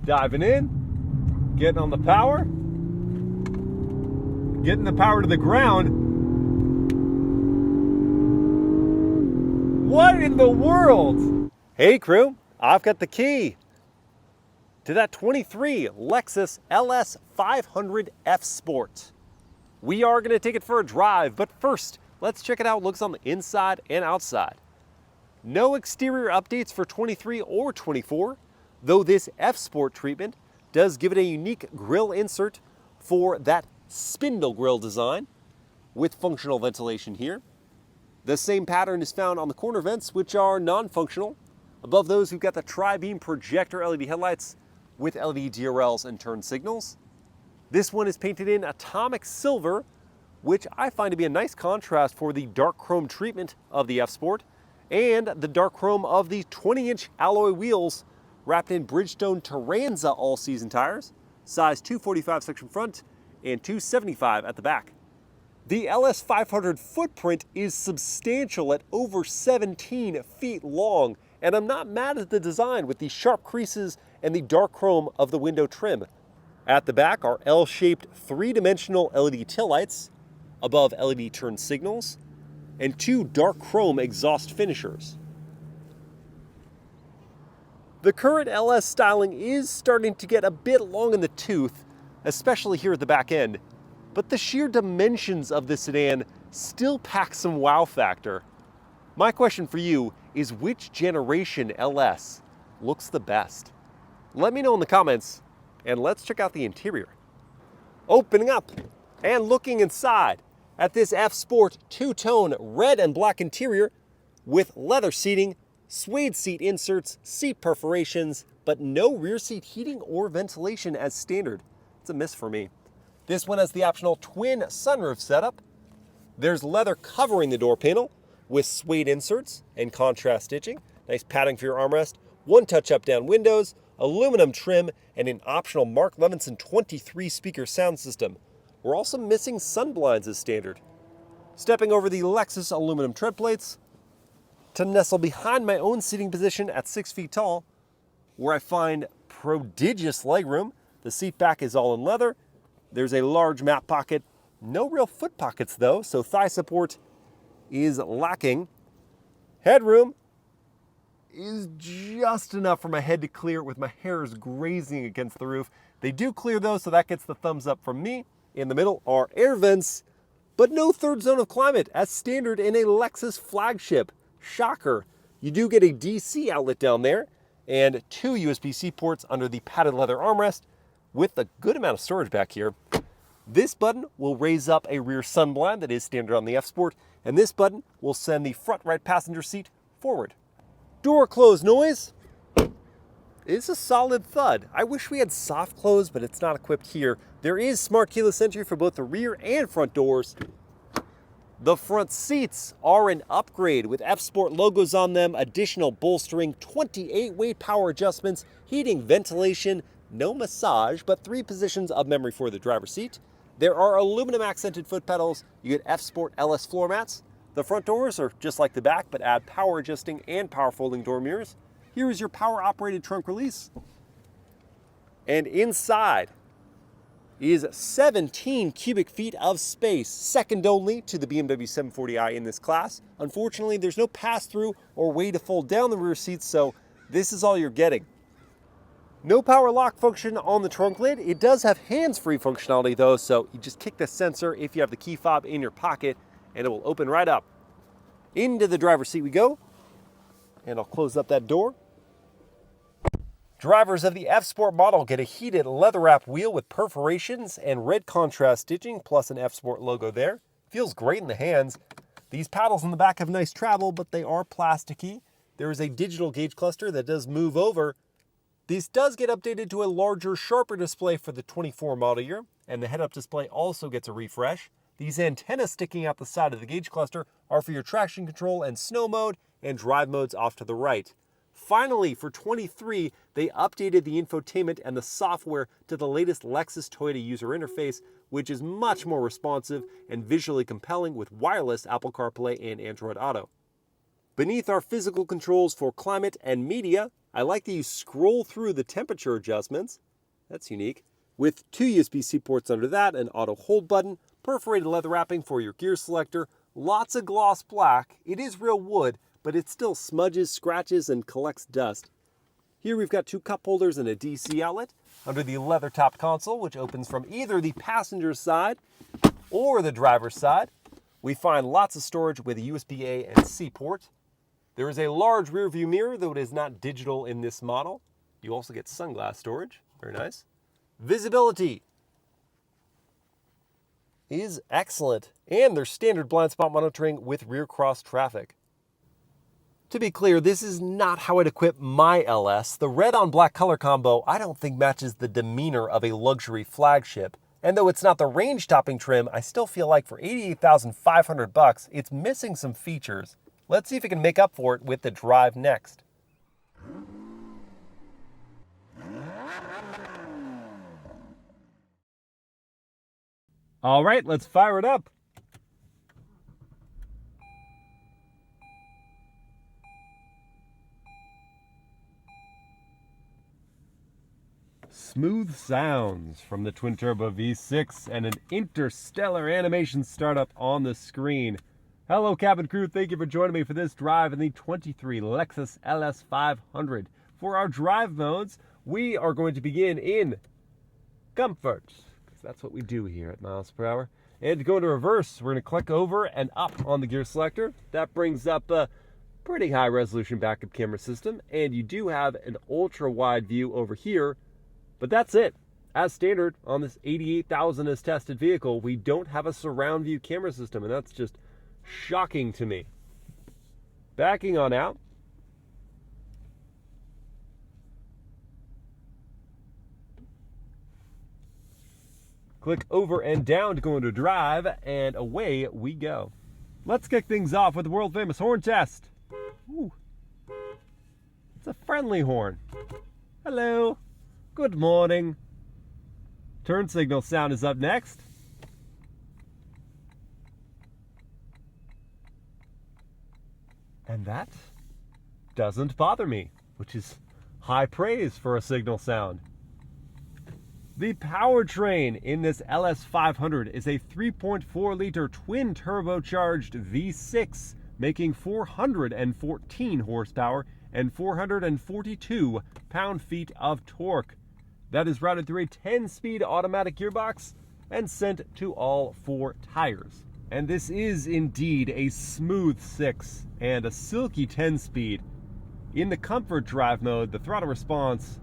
Diving in, getting on the power, getting the power to the ground. What in the world? Hey crew, I've got the key to that 23 Lexus LS500 F Sport. We are going to take it for a drive, but first, let's check it out. It looks on the inside and outside. No exterior updates for 23 or 24, though this F Sport treatment does give it a unique grille insert for that spindle grille design with functional ventilation here. The same pattern is found on the corner vents, which are non-functional. Above those, we've got the tri-beam projector LED headlights with LED DRLs and turn signals. This one is painted in atomic silver, which I find to be a nice contrast for the dark chrome treatment of the F Sport and the dark chrome of the 20-inch alloy wheels wrapped in Bridgestone Turanza all-season tires, size 245 section front and 275 at the back. The LS500 footprint is substantial at over 17 feet long, and I'm not mad at the design with the sharp creases and the dark chrome of the window trim. At the back are L-shaped three-dimensional LED taillights, above LED turn signals, and two dark chrome exhaust finishers. The current LS styling is starting to get a bit long in the tooth, especially here at the back end, but the sheer dimensions of this sedan still pack some wow factor. My question for you is, which generation LS looks the best? Let me know in the comments, and let's check out the interior. Opening up and looking inside at this F Sport two-tone red and black interior with leather seating, suede seat inserts, seat perforations, but no rear seat heating or ventilation as standard. It's a miss for me. This one has the optional twin sunroof setup. There's leather covering the door panel with suede inserts and contrast stitching. Nice padding for your armrest, one touch up down windows, aluminum trim, and an optional Mark Levinson 23 speaker sound system. We're also missing sunblinds as standard. Stepping over the Lexus aluminum tread plates to nestle behind my own seating position at 6 feet tall, where I find prodigious legroom. The seat back is all in leather. There's a large map pocket. No real foot pockets though, so thigh support is lacking. Headroom is just enough for my head to clear with my hairs grazing against the roof. They do clear though, so that gets the thumbs up from me. In the middle are air vents, but no third zone of climate as standard in a Lexus flagship. Shocker. You do get a DC outlet down there and two USB-C ports under the padded leather armrest with a good amount of storage back here. This button will raise up a rear sunblind that is standard on the F Sport, and this button will send the front right passenger seat forward. Door close noise is a solid thud. I wish we had soft close, but it's not equipped here. There is smart keyless entry for both the rear and front doors. The front seats are an upgrade with F Sport logos on them, additional bolstering, 28-weight power adjustments, heating, ventilation, no massage, but 3 positions of memory for the driver's seat. There are aluminum accented foot pedals. You get F Sport LS floor mats. The front doors are just like the back, but add power adjusting and power folding door mirrors. Here is your power operated trunk release. And inside is 17 cubic feet of space, second only to the BMW 740i in this class. Unfortunately, there's no pass-through or way to fold down the rear seats, so this is all you're getting. No power lock function on the trunk lid. It does have hands-free functionality though, so you just kick the sensor if you have the key fob in your pocket and it will open right up. Into the driver's seat we go, and I'll close up that door. Drivers of the F Sport model get a heated leather-wrapped wheel with perforations and red contrast stitching, plus an F Sport logo there. Feels great in the hands. These paddles in the back have nice travel, but they are plasticky. There is a digital gauge cluster that does move over. This does get updated to a larger, sharper display for the 24 model year, and the head-up display also gets a refresh. These antennas sticking out the side of the gauge cluster are for your traction control and snow mode, and drive modes off to the right. Finally, for 23, they updated the infotainment and the software to the latest Lexus Toyota user interface, which is much more responsive and visually compelling with wireless Apple CarPlay and Android Auto. Beneath are physical controls for climate and media. I like that you scroll through the temperature adjustments. That's unique. With 2 USB-C ports under that, an auto hold button, perforated leather wrapping for your gear selector, lots of gloss black. It is real wood, but it still smudges, scratches, and collects dust. Here we've got 2 cup holders and a DC outlet under the leather-topped console, which opens from either the passenger side or the driver's side. We find lots of storage with a USB-A and C port. There is a large rear view mirror, though it is not digital in this model. You also get sunglass storage. Very nice. Visibility is excellent, and there's standard blind spot monitoring with rear cross traffic. To be clear, this is not how I'd equip my LS. The red on black color combo I don't think matches the demeanor of a luxury flagship. And though it's not the range-topping trim, I still feel like for $88,500, it's missing some features. Let's see if it can make up for it with the drive next. All right, let's fire it up. Smooth sounds from the twin-turbo V6 and an interstellar animation startup on the screen. Hello, cabin crew. Thank you for joining me for this drive in the 23 Lexus LS500. For our drive modes, we are going to begin in comfort, because that's what we do here at MilesPerHr. And to go into reverse, we're going to click over and up on the gear selector. That brings up a pretty high resolution backup camera system, and you do have an ultra wide view over here. But that's it. As standard on this 88,000 as tested vehicle, we don't have a surround view camera system, and that's just shocking to me. Backing on out. Click over and down to go into drive, and away we go. Let's kick things off with the world famous horn test. Ooh. It's a friendly horn. Hello. Good morning. Turn signal sound is up next. And that doesn't bother me, which is high praise for a signal sound. The powertrain in this LS500 is a 3.4-liter twin-turbocharged V6, making 414 horsepower and 442 pound-feet of torque. That is routed through a 10-speed automatic gearbox and sent to all 4 tires. And this is indeed a smooth 6 and a silky 10-speed. In the comfort drive mode, the throttle response,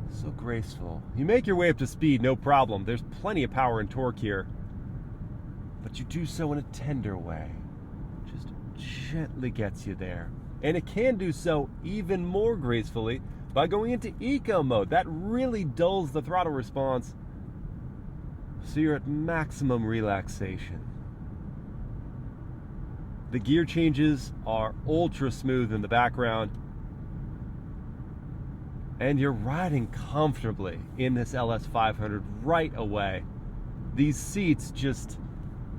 so graceful. You make your way up to speed, no problem. There's plenty of power and torque here. But you do so in a tender way. Just gently gets you there. And it can do so even more gracefully by going into eco mode. That really dulls the throttle response, so you're at maximum relaxation. The gear changes are ultra smooth in the background, and you're riding comfortably in this LS500 right away. These seats just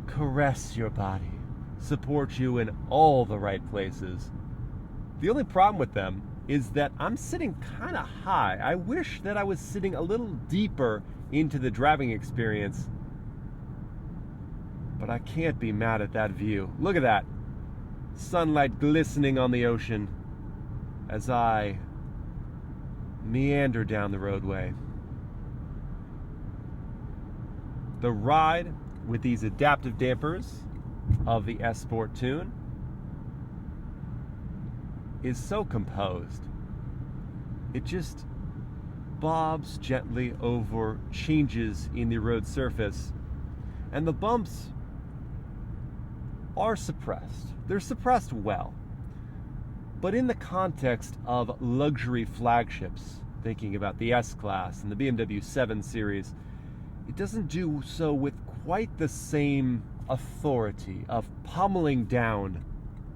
caress your body, support you in all the right places. The only problem with them is that I'm sitting kind of high. I wish that I was sitting a little deeper into the driving experience, but I can't be mad at that view. Look at that. Sunlight glistening on the ocean as I meander down the roadway. The ride with these adaptive dampers of the S Sport tune is so composed. It just bobs gently over changes in the road surface, and the bumps are suppressed. They're suppressed well. But in the context of luxury flagships, thinking about the S-Class and the BMW 7 Series, it doesn't do so with quite the same authority of pummeling down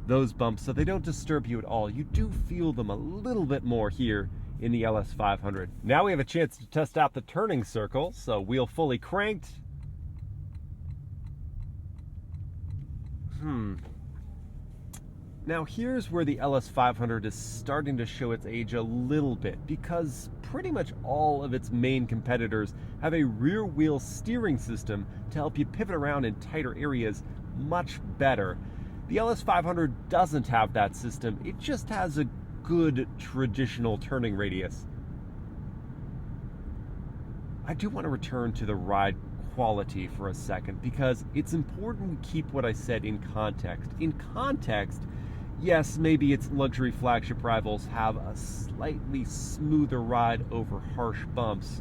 those bumps so they don't disturb you at all. You do feel them a little bit more here in the LS500. Now we have a chance to test out the turning circle, so wheel fully cranked. Now here's where the LS500 is starting to show its age a little bit, because pretty much all of its main competitors have a rear wheel steering system to help you pivot around in tighter areas much better. The LS500 doesn't have that system, it just has a good traditional turning radius. I do want to return to the ride quality for a second, because it's important we keep what I said in context. In context, yes, maybe its luxury flagship rivals have a slightly smoother ride over harsh bumps,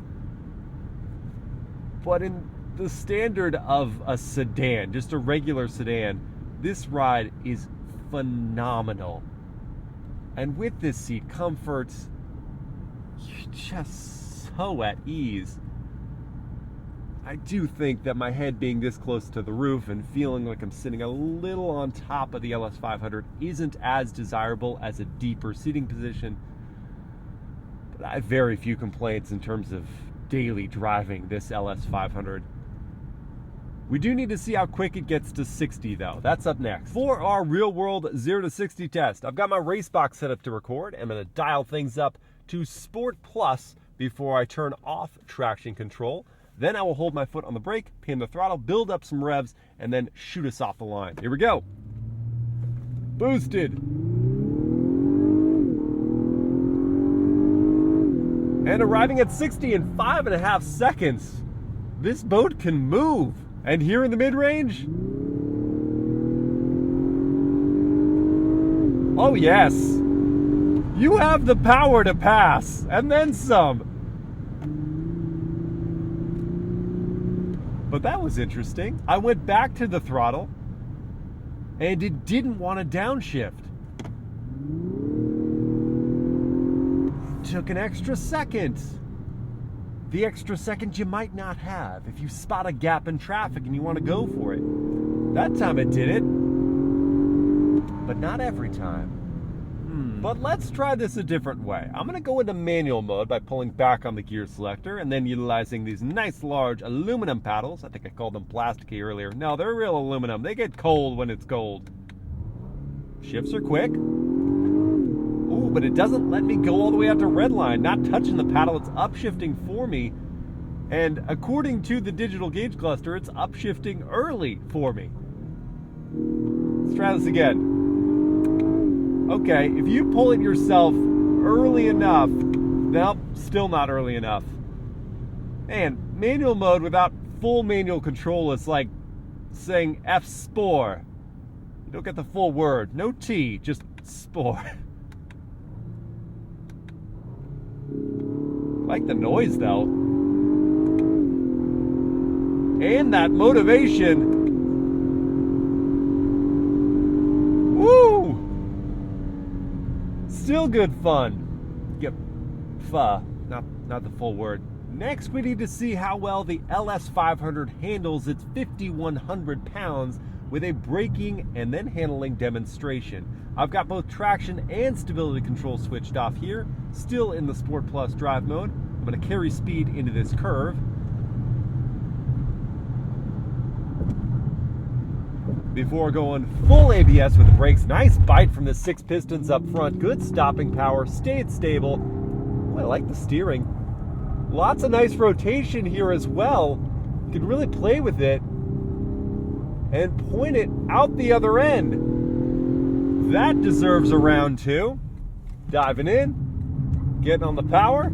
but in the standard of a sedan, just a regular sedan, this ride is phenomenal. And with this seat comfort, you're just so at ease. I do think that my head being this close to the roof and feeling like I'm sitting a little on top of the LS500 isn't as desirable as a deeper seating position, but I have very few complaints in terms of daily driving this LS500. We do need to see how quick it gets to 60 though. That's up next. For our real world 0 to 60 test, I've got my race box set up to record. I'm gonna dial things up to Sport Plus before I turn off traction control. Then I will hold my foot on the brake, pin the throttle, build up some revs, and then shoot us off the line. Here we go. Boosted. And arriving at 60 in 5.5 seconds. This boat can move. And here in the mid-range, oh yes, you have the power to pass, and then some. But that was interesting. I went back to the throttle, and it didn't want to downshift. Took an extra second. The extra second you might not have if you spot a gap in traffic and you want to go for it. That time it did it, but not every time. But let's try this a different way. I'm going to go into manual mode by pulling back on the gear selector and then utilizing these nice large aluminum paddles. I think I called them plasticky earlier. No, they're real aluminum. They get cold when it's cold. Shifts are quick. Ooh, but it doesn't let me go all the way out to red line. Not touching the paddle, it's upshifting for me. And according to the digital gauge cluster, it's upshifting early for me. Let's try this again. Okay, if you pull it yourself early enough, nope, still not early enough. Man, manual mode without full manual control is like saying F Sport. You don't get the full word. No T, just Sport. Like the noise though. And that motivation. Woo! Still good fun. Yep. Not the full word. Next, we need to see how well the LS500 handles its 5,100 pounds with a braking and then handling demonstration. I've got both traction and stability control switched off here, still in the Sport Plus drive mode. I'm going to carry speed into this curve. Before going full ABS with the brakes. Nice bite from the 6 pistons up front. Good stopping power, stayed stable. Ooh, I like the steering. Lots of nice rotation here as well. You can really play with it and point it out the other end. That deserves a round 2. Diving in, getting on the power,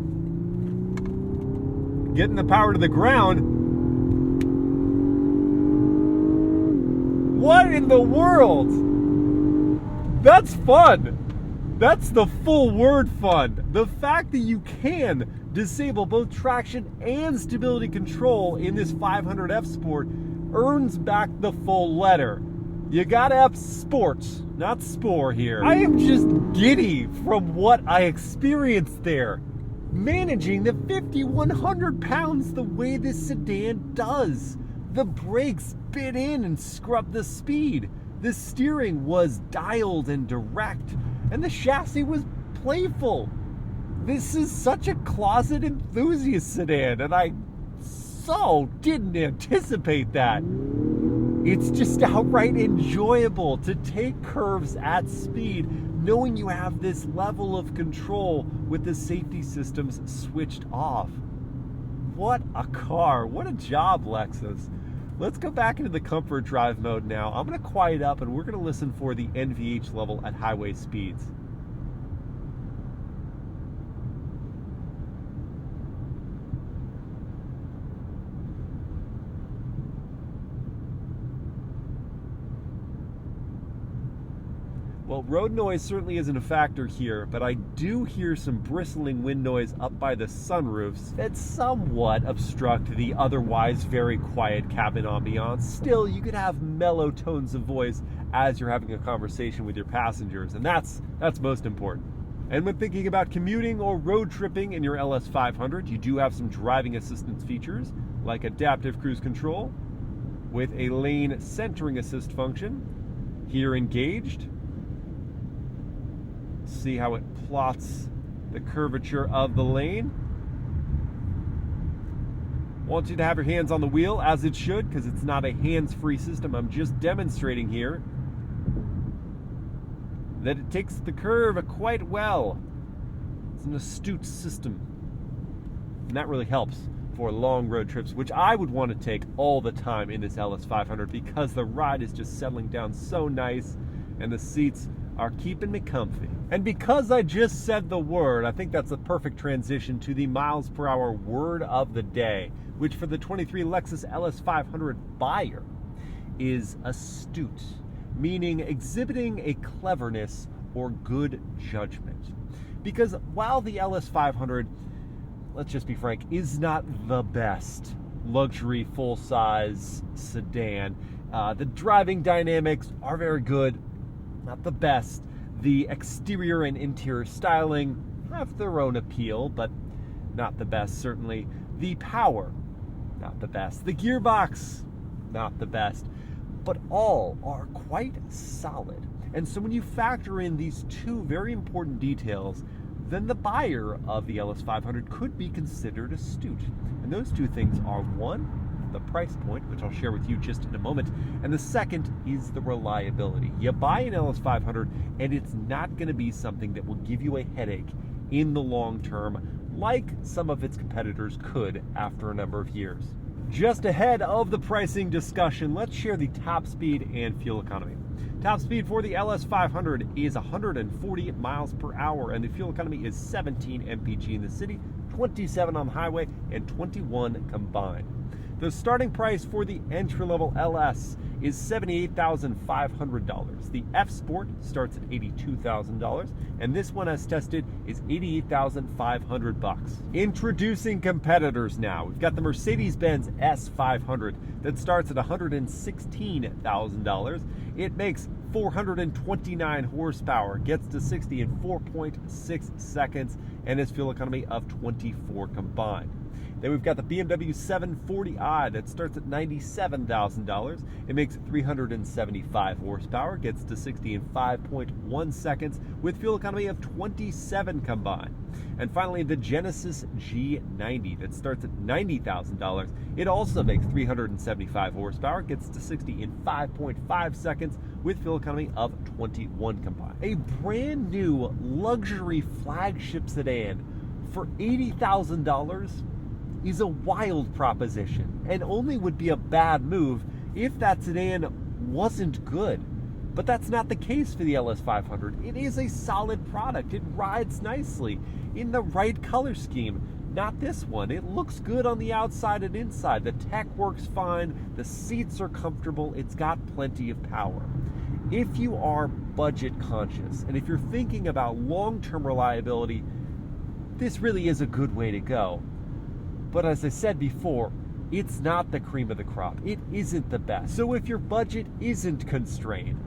getting the power to the ground. What in the world? That's fun. That's the full word fun. The fact that you can disable both traction and stability control in this 500 F Sport earns back the full letter. You gotta have sport, not spore here. I am just giddy from what I experienced there. Managing the 5,100 pounds the way this sedan does. The brakes bit in and scrubbed the speed. The steering was dialed and direct. And the chassis was playful. This is such a closet enthusiast sedan, and I so didn't anticipate that. It's just outright enjoyable to take curves at speed, knowing you have this level of control with the safety systems switched off. What a car. What a job, Lexus. Let's go back into the comfort drive mode now. I'm going to quiet up and we're going to listen for the NVH level at highway speeds. Well, road noise certainly isn't a factor here, but I do hear some bristling wind noise up by the sunroofs that somewhat obstruct the otherwise very quiet cabin ambiance. Still, you could have mellow tones of voice as you're having a conversation with your passengers, and that's most important. And when thinking about commuting or road tripping in your LS500, you do have some driving assistance features like adaptive cruise control with a lane centering assist function. Here engaged. See how it plots the curvature of the lane. Want you to have your hands on the wheel, as it should, because it's not a hands-free system. I'm just demonstrating here that it takes the curve quite well. It's an astute system, and that really helps for long road trips, which I would want to take all the time in this LS500 because the ride is just settling down so nice and the seats are keeping me comfy. And because I just said the word, I think that's a perfect transition to the MilesPerHr word of the day, which for the 23 Lexus LS500 buyer is astute, meaning exhibiting a cleverness or good judgment. Because while the LS500, let's just be frank, is not the best luxury full-size sedan, the driving dynamics are very good, not the best. The exterior and interior styling have their own appeal, but not the best, certainly. The power, not the best. The gearbox, not the best. But all are quite solid. And so when you factor in these two very important details, then the buyer of the LS500 could be considered astute. And those two things are, one, the price point, which I'll share with you just in a moment, and the second is the reliability. You buy an LS500 and it's not going to be something that will give you a headache in the long term like some of its competitors could after a number of years. Just ahead of the pricing discussion, let's share the top speed and fuel economy. Top speed for the LS500 is 140 miles per hour, and the fuel economy is 17 mpg in the city, 27 on the highway, and 21 combined. The starting price for the entry-level LS is $78,500. The F Sport starts at $82,000, and this one, as tested, is $88,500. Introducing competitors now. We've got the Mercedes-Benz S500 that starts at $116,000. It makes 429 horsepower, gets to 60 in 4.6 seconds, and has fuel economy of 24 combined. Then we've got the BMW 740i that starts at $97,000. It makes 375 horsepower, gets to 60 in 5.1 seconds with fuel economy of 27 combined. And finally, the Genesis G90 that starts at $90,000. It also makes 375 horsepower, gets to 60 in 5.5 seconds with fuel economy of 21 combined. A brand new luxury flagship sedan for $80,000 is a wild proposition and only would be a bad move if that sedan wasn't good. But that's not the case for the LS500. It is a solid product. It rides nicely in the right color scheme. Not this one. It looks good on the outside and inside. The tech works fine. The seats are comfortable. It's got plenty of power. If you are budget conscious and if you're thinking about long-term reliability, this really is a good way to go. But as I said before, it's not the cream of the crop. It isn't the best. So if your budget isn't constrained,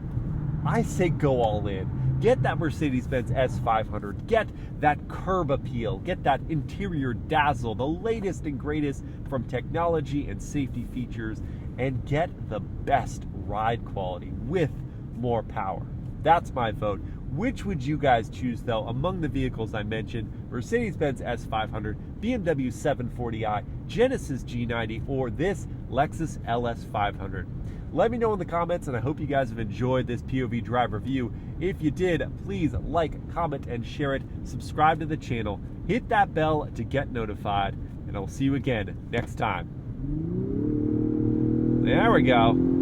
I say go all in. Get that Mercedes-Benz S500. Get that curb appeal. Get that interior dazzle, the latest and greatest from technology and safety features, and get the best ride quality with more power. That's my vote. Which would you guys choose, though, among the vehicles I mentioned? Mercedes-Benz S500, BMW 740i, Genesis G90, or this Lexus LS500. Let me know in the comments, and I hope you guys have enjoyed this POV drive review. If you did, please like, comment, and share it. Subscribe to the channel. Hit that bell to get notified, and I'll see you again next time. There we go.